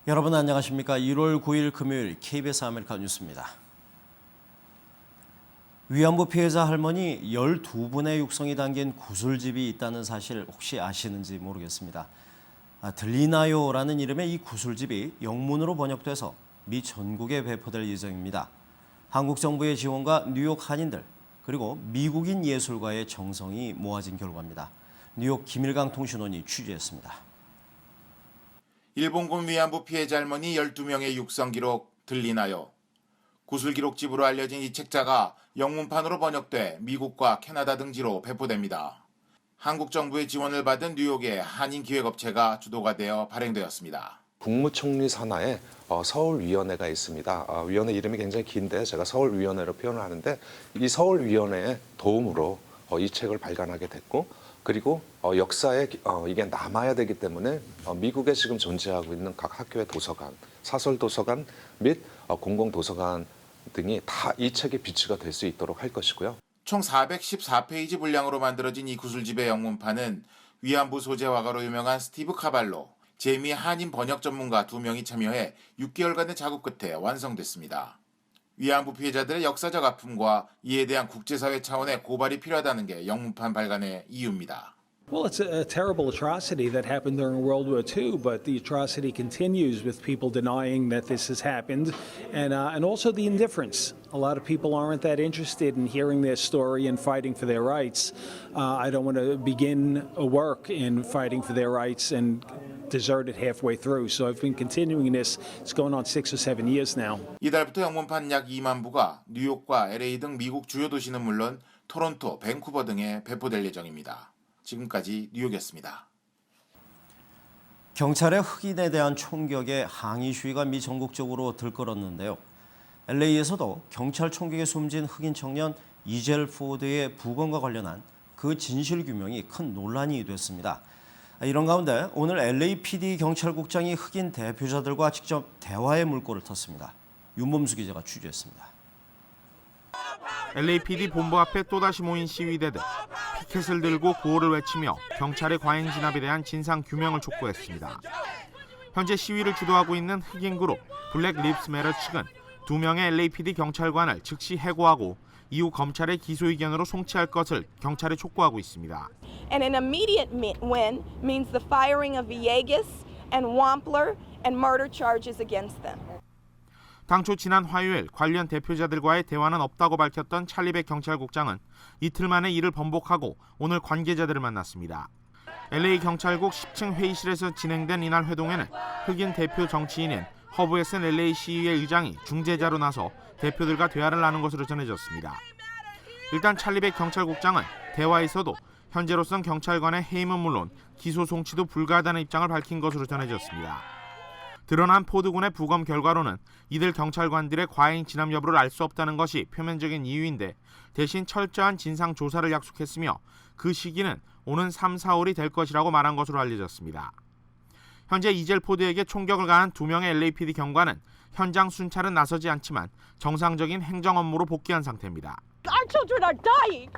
여러분 안녕하십니까? 1월 9일 금요일 KBS 아메리카 뉴스입니다. 위안부 피해자 할머니 12분의 육성이 담긴 구슬집이 있다는 사실 혹시 아시는지 모르겠습니다. 들리나요라는 이름의 이 구슬집이 영문으로 번역돼서 미 전국에 배포될 예정입니다. 한국 정부의 지원과 뉴욕 한인들 그리고 미국인 예술가의 정성이 모아진 결과입니다. 뉴욕 김일강 통신원이 취재했습니다. 일본군 위안부 피해자 할머니 12명의 육성 기록 들리나요? 구슬 기록집으로 알려진 이 책자가 영문판으로 번역돼 미국과 캐나다 등지로 배포됩니다. 한국 정부의 지원을 받은 뉴욕의 한인 기획업체가 주도가 되어 발행되었습니다. 국무총리 산하에 서울위원회가 있습니다. 위원회 이름이 굉장히 긴데 제가 서울위원회로 표현을 하는데 이 서울위원회의 도움으로 이 책을 발간하게 됐고 그리고 역사에 이게 남아야 되기 때문에 미국에 지금 존재하고 있는 각 학교의 도서관, 사설도서관 및 공공도서관 등이 다 이 책의 비치가 될 수 있도록 할 것이고요. 총 414페이지 분량으로 만들어진 이 구슬집의 영문판은 위안부 소재 화가로 유명한 스티브 카발로, 재미 한인 번역 전문가 2명이 참여해 6개월간의 작업 끝에 완성됐습니다. 위안부 피해자들의 역사적 아픔과 이에 대한 국제사회 차원의 고발이 필요하다는 게 영문판 발간의 이유입니다. Well, it's a terrible atrocity that happened during World War II, but the atrocity continues with people denying that this has happened, and also the indifference. A lot of people aren't that interested in hearing their story and fighting for their rights. I don't want to begin a work in fighting for their rights and desert it halfway through. So I've been continuing this. It's going on 6 or 7 years now. 이달부터 영문판 약 2만 부가 뉴욕과 LA 등 미국 주요 도시는 물론 토론토, 밴쿠버 등에 배포될 예정입니다. 지금까지 뉴욕이었습니다. 경찰의 흑인에 대한 총격에 항의 시위가 미 전국적으로 들끓었는데요. LA에서도 경찰 총격에 숨진 흑인 청년 이젤 포드의 부검과 관련한 그 진실 규명이 큰 논란이 됐습니다. 이런 가운데 오늘 LAPD 경찰국장이 흑인 대표자들과 직접 대화의 물꼬를 텄습니다. 윤범수 기자가 취재했습니다. LAPD 본부 앞에 또다시 모인 시위대들, 피켓을 들고 구호를 외치며 경찰의 과잉 진압에 대한 진상 규명을 촉구했습니다. 현재 시위를 주도하고 있는 흑인 그룹 블랙 립스 매터 측은 2명의 LAPD 경찰관을 즉시 해고하고 이후 검찰의 기소 의견으로 송치할 것을 경찰에 촉구하고 있습니다. And an immediate win means the firing of Villegas and Wampler and murder charges against them. 당초 지난 화요일 관련 대표자들과의 대화는 없다고 밝혔던 찰리백 경찰국장은 이틀 만에 이를 번복하고 오늘 관계자들을 만났습니다. LA 경찰국 10층 회의실에서 진행된 이날 회동에는 흑인 대표 정치인인 허브 웨슨 LA 시의회 의장이 중재자로 나서 대표들과 대화를 나눈 것으로 전해졌습니다. 일단 찰리백 경찰국장은 대화에서도 현재로선 경찰관의 해임은 물론 기소 송치도 불가하다는 입장을 밝힌 것으로 전해졌습니다. 드러난 포드군의 부검 결과로는 이들 경찰관들의 과잉 진압 여부를 알 수 없다는 것이 표면적인 이유인데 대신 철저한 진상 조사를 약속했으며 그 시기는 오는 3, 4월이 될 것이라고 말한 것으로 알려졌습니다. 현재 이젤 포드에게 총격을 가한 2명의 LAPD 경관은 현장 순찰은 나서지 않지만 정상적인 행정 업무로 복귀한 상태입니다. Our children are dying.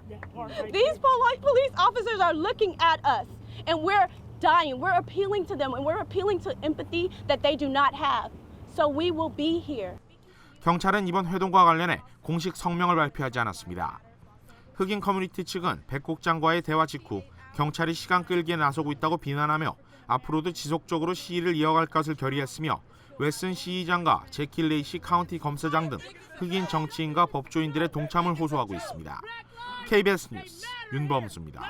These police officers are looking at us, and we're dying. We're appealing to them, and we're appealing to empathy that they do not have. So we will be here. 경찰은 이번 회동과 관련해 공식 성명을 발표하지 않았습니다. 흑인 커뮤니티 측은 백 국장과의 대화 직후 경찰이 시간 끌기에 나서고 있다고 비난하며 앞으로도 지속적으로 시위를 이어갈 것을 결의했으며 웨슨 시의장과 제키 레이시 카운티 검사장 등 흑인 정치인과 법조인들의 동참을 호소하고 있습니다. KBS 뉴스 윤범수입니다.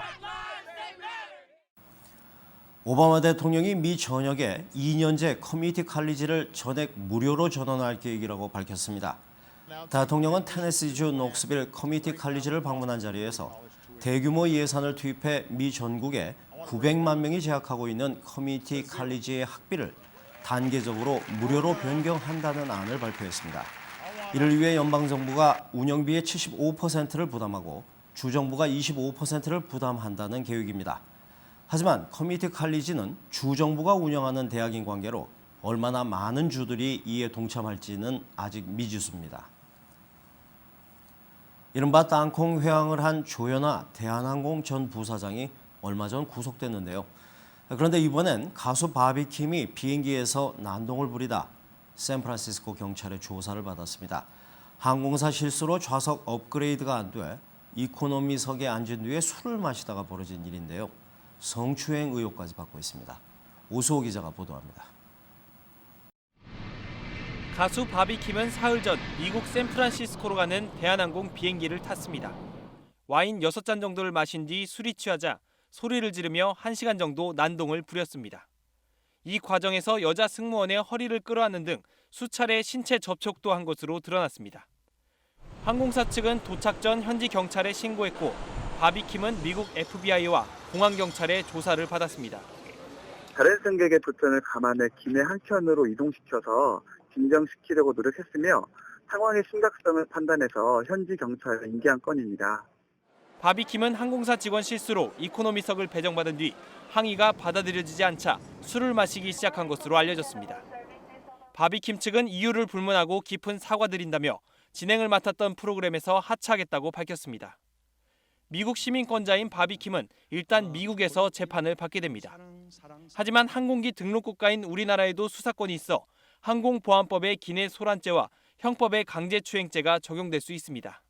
오바마 대통령이 미 전역에 2년제 커뮤니티 칼리지를 전액 무료로 전환할 계획이라고 밝혔습니다. 대통령은 테네시주 녹스빌 커뮤니티 칼리지를 방문한 자리에서 대규모 예산을 투입해 미 전국에 900만 명이 재학하고 있는 커뮤니티 칼리지의 학비를 단계적으로 무료로 변경한다는 안을 발표했습니다. 이를 위해 연방정부가 운영비의 75%를 부담하고 주정부가 25%를 부담한다는 계획입니다. 하지만 커뮤니티 칼리지는 주정부가 운영하는 대학인 관계로 얼마나 많은 주들이 이에 동참할지는 아직 미지수입니다. 이른바 땅콩 회항을 한 조현아 대한항공 전 부사장이 얼마 전 구속됐는데요. 그런데 이번엔 가수 바비킴이 비행기에서 난동을 부리다 샌프란시스코 경찰의 조사를 받았습니다. 항공사 실수로 좌석 업그레이드가 안 돼 이코노미석에 앉은 뒤에 술을 마시다가 벌어진 일인데요. 성추행 의혹까지 받고 있습니다. 오수호 기자가 보도합니다. 가수 바비킴은 사흘 전 미국 샌프란시스코로 가는 대한항공 비행기를 탔습니다. 와인 6잔 정도를 마신 뒤 술이 취하자 소리를 지르며 1시간 정도 난동을 부렸습니다. 이 과정에서 여자 승무원의 허리를 끌어안는 등 수차례 신체 접촉도 한 것으로 드러났습니다. 항공사 측은 도착 전 현지 경찰에 신고했고 바비킴은 미국 FBI와 공항경찰의 조사를 받았습니다. 다른 승객의 불편을 감안해 기내 한켠으로 이동시켜서 진정시키려고 노력했으며 상황의 심각성을 판단해서 현지 경찰에 인계한 건입니다. 바비킴은 항공사 직원 실수로 이코노미석을 배정받은 뒤 항의가 받아들여지지 않자 술을 마시기 시작한 것으로 알려졌습니다. 바비킴 측은 이유를 불문하고 깊은 사과드린다며 진행을 맡았던 프로그램에서 하차하겠다고 밝혔습니다. 미국 시민권자인 바비킴은 일단 미국에서 재판을 받게 됩니다. 하지만 항공기 등록국가인 우리나라에도 수사권이 있어 항공보안법의 기내 소란죄와 형법의 강제추행죄가 적용될 수 있습니다.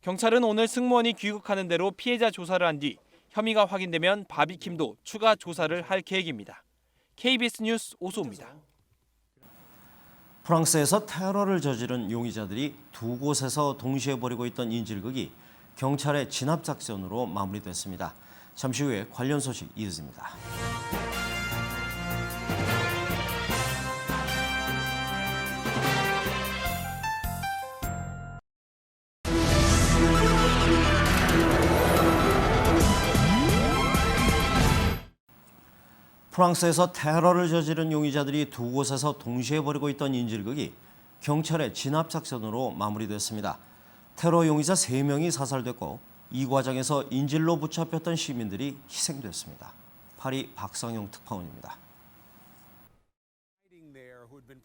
경찰은 오늘 승무원이 귀국하는 대로 피해자 조사를 한 뒤 혐의가 확인되면 바비킴도 추가 조사를 할 계획입니다. KBS 뉴스 오수호입니다. 프랑스에서 테러를 저지른 용의자들이 두 곳에서 동시에 벌이고 있던 인질극이 경찰의 진압작전으로 마무리됐습니다. 잠시 후에 관련 소식 이어집니다. 프랑스에서 테러를 저지른 용의자들이 두 곳에서 동시에 벌이고 있던 인질극이 경찰의 진압작전으로 마무리됐습니다. 테러 용의자 3명이 사살됐고 이 과정에서 인질로 붙잡혔던 시민들이 희생됐습니다. 파리 박상용 특파원입니다.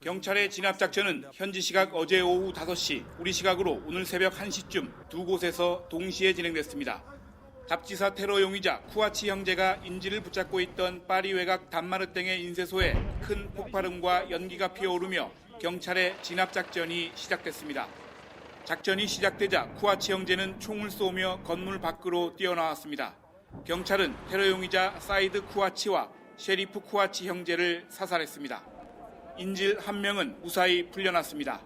경찰의 진압작전은 현지 시각 어제 오후 5시, 우리 시각으로 오늘 새벽 1시쯤 두 곳에서 동시에 진행됐습니다. 잡지사 테러 용의자 쿠아치 형제가 인질을 붙잡고 있던 파리 외곽 단마르땡의 인쇄소에 큰 폭발음과 연기가 피어오르며 경찰의 진압작전이 시작됐습니다. 작전이 시작되자 쿠아치 형제는 총을 쏘며 건물 밖으로 뛰어나왔습니다. 경찰은 테러 용의자 사이드 쿠아치와 셰리프 쿠아치 형제를 사살했습니다. 인질 1명은 무사히 풀려났습니다.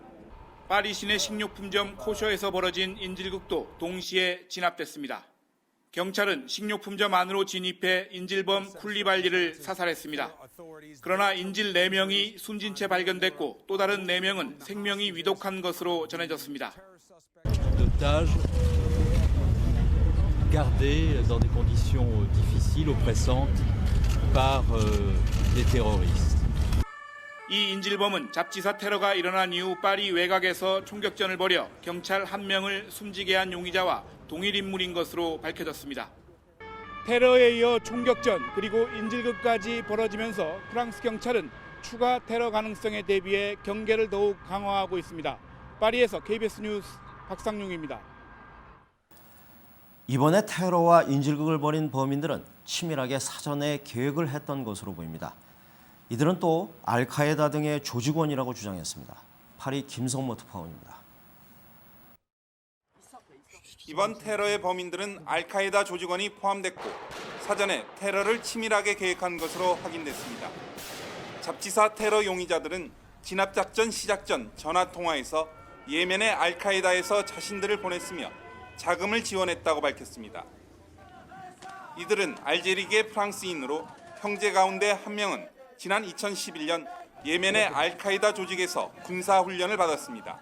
파리 시내 식료품점 코셔에서 벌어진 인질극도 동시에 진압됐습니다. 경찰은 식료품점 안으로 진입해 인질범 쿨리발리를 사살했습니다. 그러나 인질 4명이 숨진 채 발견됐고 또 다른 4명은 생명이 위독한 것으로 전해졌습니다. D'otages gardés dans des conditions difficiles, oppressantes par des terroristes. 이 인질범은 잡지사 테러가 일어난 이후 파리 외곽에서 총격전을 벌여 경찰 1명을 숨지게 한 용의자와 동일 인물인 것으로 밝혀졌습니다. 테러에 이어 총격전 그리고 인질극까지 벌어지면서 프랑스 경찰은 추가 테러 가능성에 대비해 경계를 더욱 강화하고 있습니다. 파리에서 KBS 뉴스 박상용입니다. 이번에 테러와 인질극을 벌인 범인들은 치밀하게 사전에 계획을 했던 것으로 보입니다. 이들은 또 알카에다 등의 조직원이라고 주장했습니다. 파리 김성모 특파원입니다. 이번 테러의 범인들은 알카에다 조직원이 포함됐고 사전에 테러를 치밀하게 계획한 것으로 확인됐습니다. 잡지사 테러 용의자들은 진압작전 시작 전 전화통화에서 예멘의 알카에다에서 자신들을 보냈으며 자금을 지원했다고 밝혔습니다. 이들은 알제리계 프랑스인으로 형제 가운데 1명은 지난 2011년 예멘의 알카에다 조직에서 군사훈련을 받았습니다.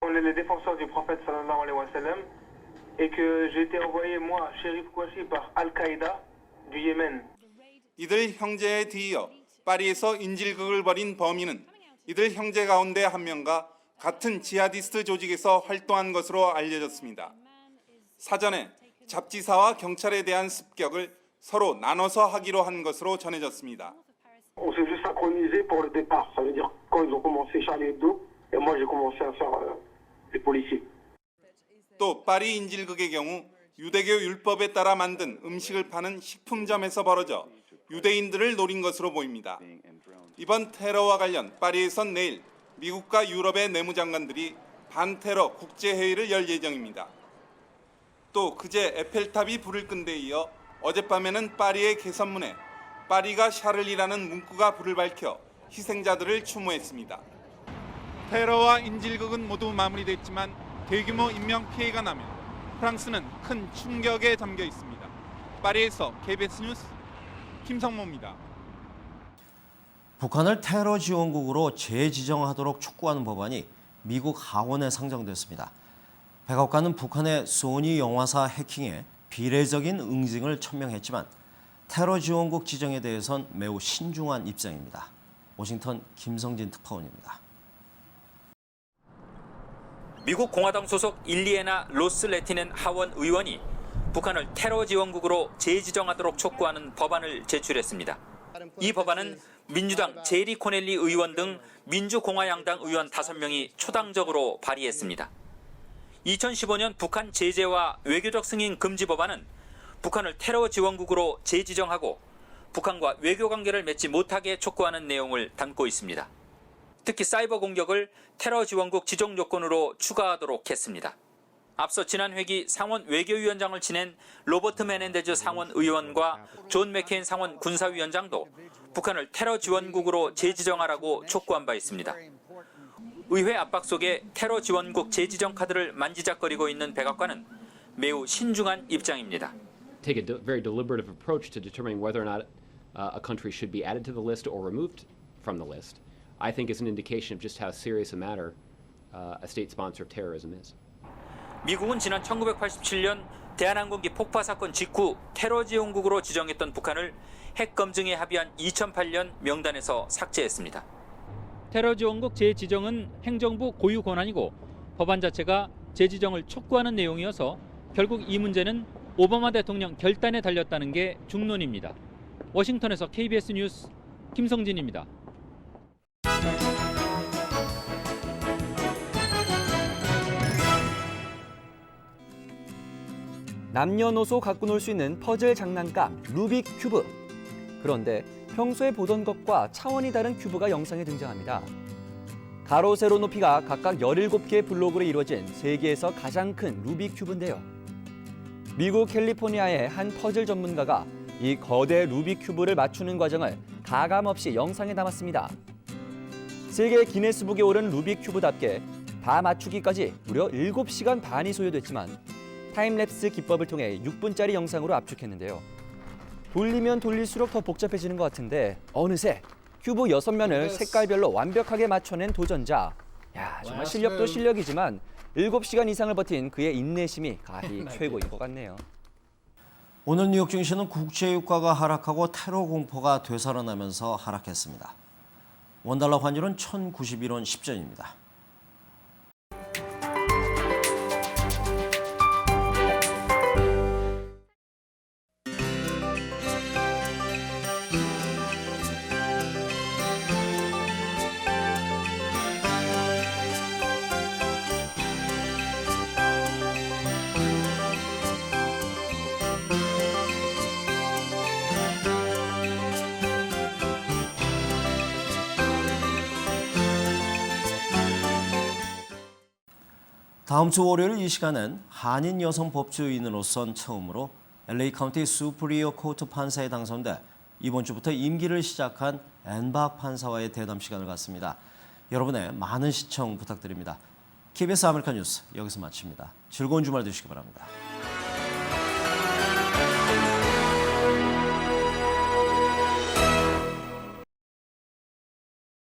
Les défenseurs du prophète sallallahu alayhi wa sallam et que j'ai été envoyé moi, Cherif Kouachi, par Al-Qaïda du Yémen. 이들 형제에 뒤이어 파리에서 인질극을 벌인 범인은 이들 형제 가운데 1명과 같은 지하디스트 조직에서 활동한 것으로 알려졌습니다. 사전에 잡지사와 경찰에 대한 습격을 서로 나눠서 하기로 한 것으로 전해졌습니다. On s'est juste synchronisé pour le départ. Ça veut dire quand ils ont commencé Charlie Hebdo et moi j'ai commencé à faire les policiers. 또 파리 인질극의 경우 유대교 율법에 따라 만든 음식을 파는 식품점에서 벌어져 유대인들을 노린 것으로 보입니다. 이번 테러와 관련 파리에선 내일 미국과 유럽의 내무장관들이 반테러 국제회의를 열 예정입니다. 또 그제 에펠탑이 불을 끈 데 이어 어젯밤에는 파리의 개선문에 파리가 샤를리라는 문구가 불을 밝혀 희생자들을 추모했습니다. 테러와 인질극은 모두 마무리됐지만 대규모 인명 피해가 나며 프랑스는 큰 충격에 잠겨 있습니다. 파리에서 KBS 뉴스 김성모입니다. 북한을 테러 지원국으로 재지정하도록 촉구하는 법안이 미국 하원에 상정됐습니다. 백악관은 북한의 소니 영화사 해킹에 비례적인 응징을 천명했지만 테러 지원국 지정에 대해선 매우 신중한 입장입니다. 워싱턴 김성진 특파원입니다. 미국 공화당 소속 일리에나 로스 레티넨 하원 의원이 북한을 테러 지원국으로 재지정하도록 촉구하는 법안을 제출했습니다. 이 법안은 민주당 제리 코넬리 의원 등 민주공화양당 의원 5명이 초당적으로 발의했습니다. 2015년 북한 제재와 외교적 승인 금지 법안은 북한을 테러 지원국으로 재지정하고 북한과 외교 관계를 맺지 못하게 촉구하는 내용을 담고 있습니다. 특히 사이버 공격을 테러 지원국 지정 요건으로 추가하도록 했습니다. 앞서 지난 회기 상원 외교위원장을 지낸 로버트 메넨데즈 상원 의원과 존 맥케인 상원 군사위원장도 북한을 테러 지원국으로 재지정하라고 촉구한 바 있습니다. 의회 압박 속에 테러 지원국 재지정 카드를 만지작거리고 있는 백악관은 매우 신중한 입장입니다. Take a very deliberative approach to determining whether or not a country should be added to the list or removed from the list, I think is an indication of just how serious a matter a state sponsor of terrorism is. 미국은 지난 1987년 대한항공기 폭파 사건 직후 테러 지원국으로 지정했던 북한을 핵 검증에 합의한 2008년 명단에서 삭제했습니다. 테러 지원국 재지정은 행정부 고유 권한이고 법안 자체가 재지정을 촉구하는 내용이어서 결국 이 문제는 오바마 대통령 결단에 달렸다는 게 중론입니다. 워싱턴에서 KBS 뉴스 김성진입니다. 남녀노소 갖고 놀 수 있는 퍼즐 장난감 루빅 큐브. 그런데 평소에 보던 것과 차원이 다른 큐브가 영상에 등장합니다. 가로 세로 높이가 각각 17개의 블록으로 이루어진 세계에서 가장 큰 루빅 큐브인데요. 미국 캘리포니아의 한 퍼즐 전문가가 이 거대 루빅 큐브를 맞추는 과정을 가감없이 영상에 담았습니다. 세계 기네스북에 오른 루빅 큐브답게 다 맞추기까지 무려 7시간 반이 소요됐지만 타임랩스 기법을 통해 6분짜리 영상으로 압축했는데요. 돌리면 돌릴수록 더 복잡해지는 것 같은데 어느새 큐브 6면을 색깔별로 완벽하게 맞춰낸 도전자. 야, 정말 실력도 실력이지만 7시간 이상을 버틴 그의 인내심이 가히 최고인 것 같네요. 오늘 뉴욕 증시는 국제유가가 하락하고 테러 공포가 되살아나면서 하락했습니다. 원달러 환율은 1,091원 10전입니다. 다음 주 월요일 이 시간은 한인 여성 법조인으로선 처음으로 LA 카운티 수프리어 코트 판사에 당선돼 이번 주부터 임기를 시작한 앤박 판사와의 대담 시간을 갖습니다. 여러분의 많은 시청 부탁드립니다. KBS 아메리카 뉴스 여기서 마칩니다. 즐거운 주말 되시기 바랍니다.